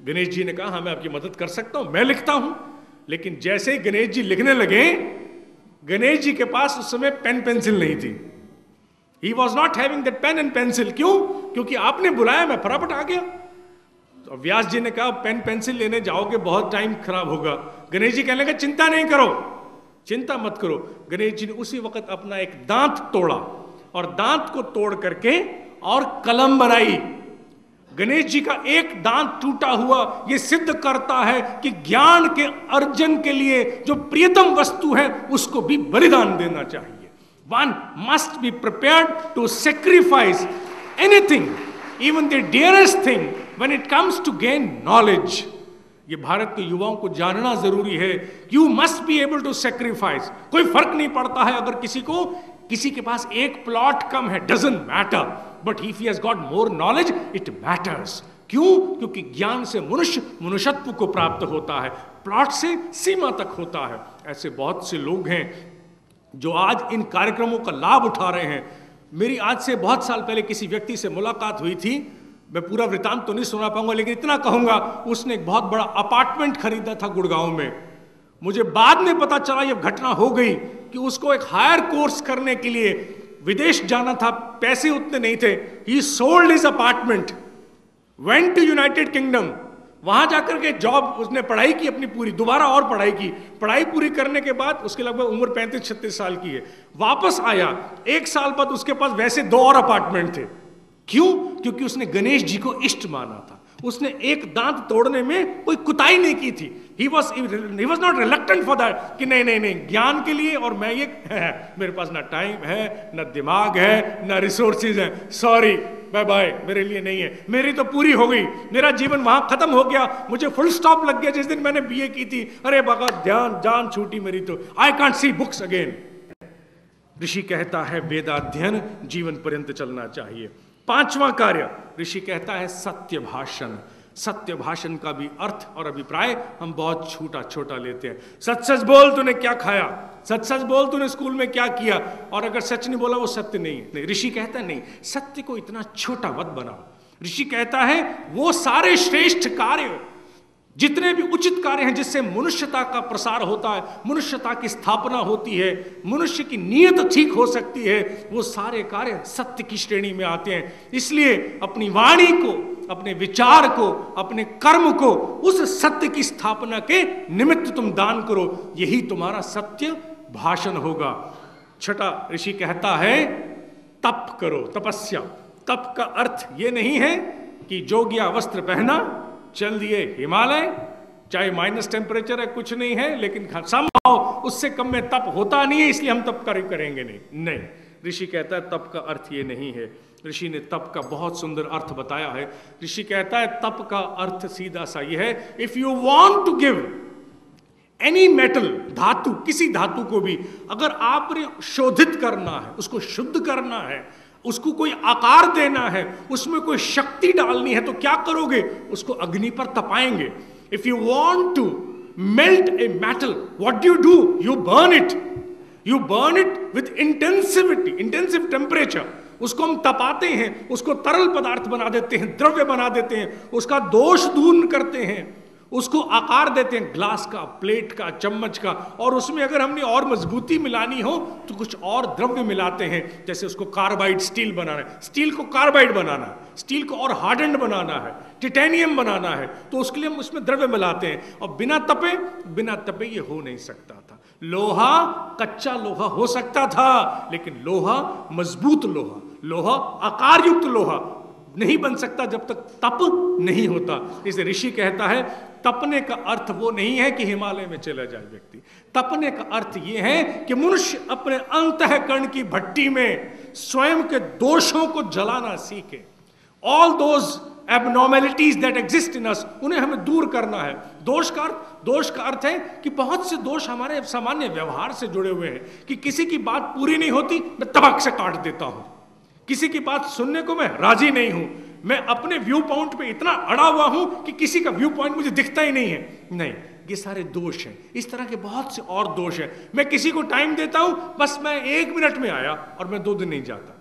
गणेश जी ने कहा हाँ मैं आपकी मदद कर सकता हूं, मैं लिखता हूं। लेकिन जैसे ही गणेश जी लिखने लगे, गणेश जी के पास उस समय पेन पेंसिल नहीं थी। He was not having that pain and pencil. क्यों? क्योंकि आपने बुलाया, मैं फटाफट आ गया। तो व्यास जी ने कहा पेन पेंसिल लेने जाओगे बहुत टाइम खराब होगा। गणेश जी कहने लगे चिंता नहीं करो, चिंता मत करो। गणेश जी ने उसी वक्त अपना एक दांत तोड़ा और दांत को तोड़ करके और कलम बनाई। गणेश जी का एक दांत टूटा हुआ यह सिद्ध करता है कि ज्ञान के अर्जन के लिए जो प्रियतम वस्तु है उसको भी बलिदान देना चाहिए। One must be prepared to sacrifice anything, even the dearest thing, when it comes to gain knowledge. ये भारत के युवाओं को जानना जरूरी है। You must be able to sacrifice. कोई फर्क नहीं पड़ता है अगर किसी के पास एक प्लॉट कम है, doesn't matter. But if he has got more knowledge, it matters. क्यों? क्योंकि ज्ञान से मनुष्यत्व को प्राप्त होता है, प्लॉट से सीमा तक होता है। ऐसे बहुत से लोग हैं जो आज इन कार्यक्रमों का लाभ उठा रहे हैं। मेरी आज से बहुत साल पहले किसी व्यक्ति से मुलाकात हुई थी। मैं पूरा वृतांत तो नहीं सुना पाऊंगा, लेकिन इतना कहूंगा, उसने एक बहुत बड़ा अपार्टमेंट खरीदा था गुड़गांव में। मुझे बाद में पता चला, यह घटना हो गई कि उसको एक हायर कोर्स करने के लिए विदेश जाना था, पैसे उतने नहीं थे। He sold his apartment, went to United Kingdom, वहां जाकर के जॉब, उसने पढ़ाई की अपनी पूरी, दोबारा और पढ़ाई की। पढ़ाई पूरी करने के बाद उसके लगभग उम्र 35-36 साल की है। वापस आया, 1 साल बाद उसके पास वैसे 2 और अपार्टमेंट थे। क्यों? क्योंकि उसने गणेश जी को इष्ट माना था। उसने एक दांत तोड़ने में कोई कुताही नहीं की थी। He was not reluctant for that कि नहीं ज्ञान के लिए, और मैं ये मेरे पास ना टाइम है, ना दिमाग है, ना रिसोर्सेज है, सॉरी बाय बाय, मेरे लिए नहीं है। मेरी तो पूरी हो गई, मेरा जीवन वहां खत्म हो गया, मुझे फुल स्टॉप लग गया जिस दिन मैंने बीए की थी। अरे बाबा जान छूटी मेरी तो, I can't see books again. ऋषि कहता है वेदाध्ययन जीवन पर्यंत चलना चाहिए। 5वां कार्य ऋषि कहता है सत्य भाषण। सत्य भाषण का भी अर्थ और अभिप्राय हम बहुत छोटा लेते हैं। सच सच बोल तूने क्या खाया, सच सच बोल तूने स्कूल में क्या किया, और अगर सच नहीं बोला वो सत्य नहीं है। नहीं, ऋषि कहता है नहीं, सत्य को इतना छोटा मत बनाओ। ऋषि कहता है वो सारे श्रेष्ठ कार्य, जितने भी उचित कार्य हैं जिससे मनुष्यता का प्रसार होता है, मनुष्यता की स्थापना होती है, मनुष्य की नीयत ठीक हो सकती है, वो सारे कार्य सत्य की श्रेणी में आते हैं। इसलिए अपनी वाणी को, अपने विचार को, अपने कर्म को उस सत्य की स्थापना के निमित्त तुम दान करो, यही तुम्हारा सत्य भाषण होगा। 6 ऋषि कहता है तप करो, तपस्या। तप का अर्थ ये नहीं है कि जोगिया वस्त्र पहना चल दिए हिमालय, चाहे माइनस टेम्परेचर है, कुछ नहीं है, लेकिन संभव उससे कम में तप होता नहीं है, इसलिए हम तप करेंगे नहीं। ऋषि कहता है तप का अर्थ ये नहीं है। ऋषि ने तप का बहुत सुंदर अर्थ बताया है। ऋषि कहता है तप का अर्थ सीधा सा ये है, if you want to give any metal, धातु, किसी धातु को भी अगर आपने शोधित करना है, उसको शुद्ध करना है, उसको कोई आकार देना है, उसमें कोई शक्ति डालनी है, तो क्या करोगे? उसको अग्नि पर तपाएंगे। If you want to melt a metal, what do you do? You burn it. You burn it with intensive temperature. उसको हम तपाते हैं, उसको तरल पदार्थ बना देते हैं, द्रव्य बना देते हैं, उसका दोष दूर करते हैं, उसको आकार देते हैं, ग्लास का, प्लेट का, चम्मच का, और उसमें अगर हमने और मजबूती मिलानी हो तो कुछ और द्रव्य मिलाते हैं। जैसे उसको कार्बाइड स्टील बनाना है, स्टील को कार्बाइड बनाना है, स्टील को और हार्डन्ड बनाना है, टिटेनियम बनाना है, तो उसके लिए हम उसमें द्रव्य मिलाते हैं। और बिना तपे ये हो नहीं सकता था। लोहा, कच्चा लोहा हो सकता था, लेकिन लोहा, मजबूत लोहा, आकार युक्त लोहा नहीं बन सकता जब तक तप नहीं होता। इसे ऋषि कहता है तपने का अर्थ वो नहीं है कि हिमालय में चला जाए व्यक्ति। तपने का अर्थ ये है कि मनुष्य अपने अंतःकरण की भट्टी में स्वयं के दोषों को जलाना सीखे। All those abnormalities that exist in us, उन्हें हमें दूर करना है। दोष का अर्थ है कि बहुत से दोष हमारे सामान्य व्यवहार से जुड़े हुए हैं कि किसी की बात पूरी नहीं होती, मैं तबक से काट देता हूं। किसी की बात सुनने को मैं राजी नहीं हूं, मैं अपने व्यू पॉइंट पे इतना अड़ा हुआ हूं कि किसी का व्यू पॉइंट मुझे दिखता ही नहीं है। नहीं, ये सारे दोष हैं। इस तरह के बहुत से और दोष हैं। मैं किसी को टाइम देता हूं, बस मैं 1 मिनट में आया और मैं 2 दिन नहीं जाता,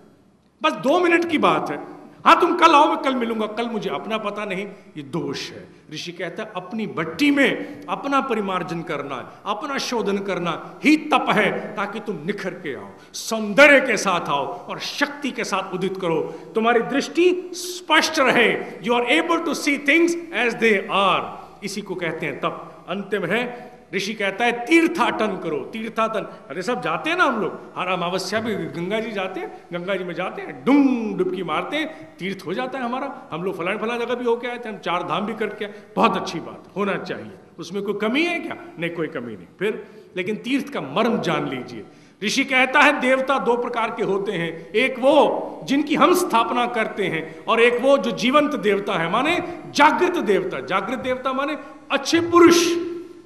बस 2 मिनट की बात है, हाँ तुम कल आओ, मैं कल मिलूंगा, कल मुझे अपना पता नहीं, ये दोष है। ऋषि कहता है अपनी भट्टी में अपना परिमार्जन करना, अपना शोधन करना ही तप है, ताकि तुम निखर के आओ, सौंदर्य के साथ आओ और शक्ति के साथ उदित करो, तुम्हारी दृष्टि स्पष्ट रहे, you are able to see things as they are. इसी को कहते हैं तप। अंतिम है, ऋषि कहता है तीर्थाटन करो। तीर्थाटन, अरे सब जाते हैं ना हम लोग, हर अमावस्या भी गंगा जी जाते हैं, गंगा जी में जाते हैं, डुंग डुबकी मारते हैं, तीर्थ हो जाता है हमारा। हम लोग फलाना जगह भी होके आए थे, हम 4 धाम भी करके आए, बहुत अच्छी बात, होना चाहिए, उसमें कोई कमी है क्या? नहीं, कोई कमी नहीं। फिर लेकिन तीर्थ का मर्म जान लीजिए। ऋषि कहता है देवता 2 प्रकार के होते हैं, एक वो जिनकी हम स्थापना करते हैं और एक वो जो जीवंत देवता है, माने जागृत देवता। जागृत देवता माने अच्छे पुरुष,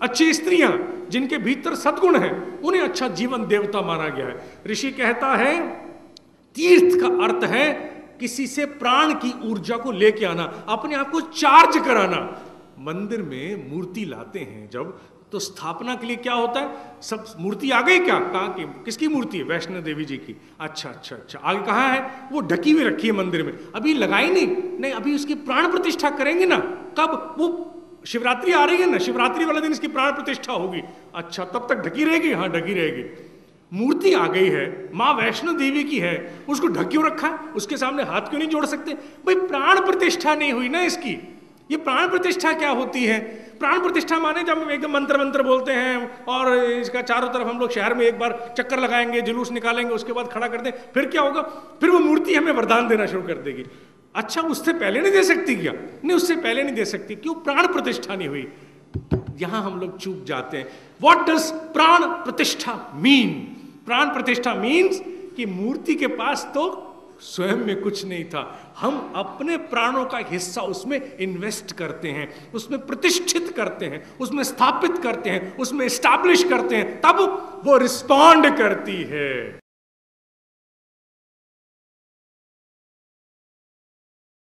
अच्छी स्त्रियां जिनके भीतर सद्गुण है, उन्हें अच्छा जीवन देवता माना गया है। ऋषि कहता है तीर्थ का अर्थ है किसी से प्राण की ऊर्जा को लेके आना, अपने आप को चार्ज कराना। मंदिर में मूर्ति लाते हैं जब, तो स्थापना के लिए क्या होता है, सब मूर्ति आ गई क्या, कहाँ की, किसकी मूर्ति है? वैष्णो देवी जी की। अच्छा अच्छा अच्छा, आगे कहाँ है? वो ढकी हुई रखी है मंदिर में, अभी लगाई नहीं, अभी उसकी प्राण प्रतिष्ठा करेंगे ना, कब? वो शिवरात्रि आ रही है ना, शिवरात्रि वाले दिन इसकी प्राण प्रतिष्ठा होगी। अच्छा, तब तक ढकी रहेगी? हाँ ढकी रहेगी। मूर्ति आ गई है, माँ वैष्णो देवी की है, उसको ढक क्यों रखा है? उसके सामने हाथ क्यों नहीं जोड़ सकते? भाई प्राण प्रतिष्ठा नहीं हुई ना इसकी। ये प्राण प्रतिष्ठा क्या होती है? प्राण प्रतिष्ठा माने जब हम एकदम मंत्र बोलते हैं और इसका चारों तरफ हम लोग शहर में एक बार चक्कर लगाएंगे, जुलूस निकालेंगे, उसके बाद खड़ा कर दें, फिर क्या होगा? फिर वो मूर्ति हमें वरदान देना शुरू कर देगी। अच्छा, उससे पहले नहीं दे सकती क्या? नहीं, उससे पहले नहीं दे सकती, क्यों? प्राण प्रतिष्ठा नहीं हुई। यहां हम लोग चूक जाते हैं। व्हाट डज प्राण प्रतिष्ठा मीन? प्राण प्रतिष्ठा मीन्स कि मूर्ति के पास तो स्वयं में कुछ नहीं था, हम अपने प्राणों का हिस्सा उसमें इन्वेस्ट करते हैं, उसमें प्रतिष्ठित करते हैं, उसमें स्थापित करते हैं, उसमें एस्टैब्लिश करते हैं, तब वो रिस्पॉन्ड करती है।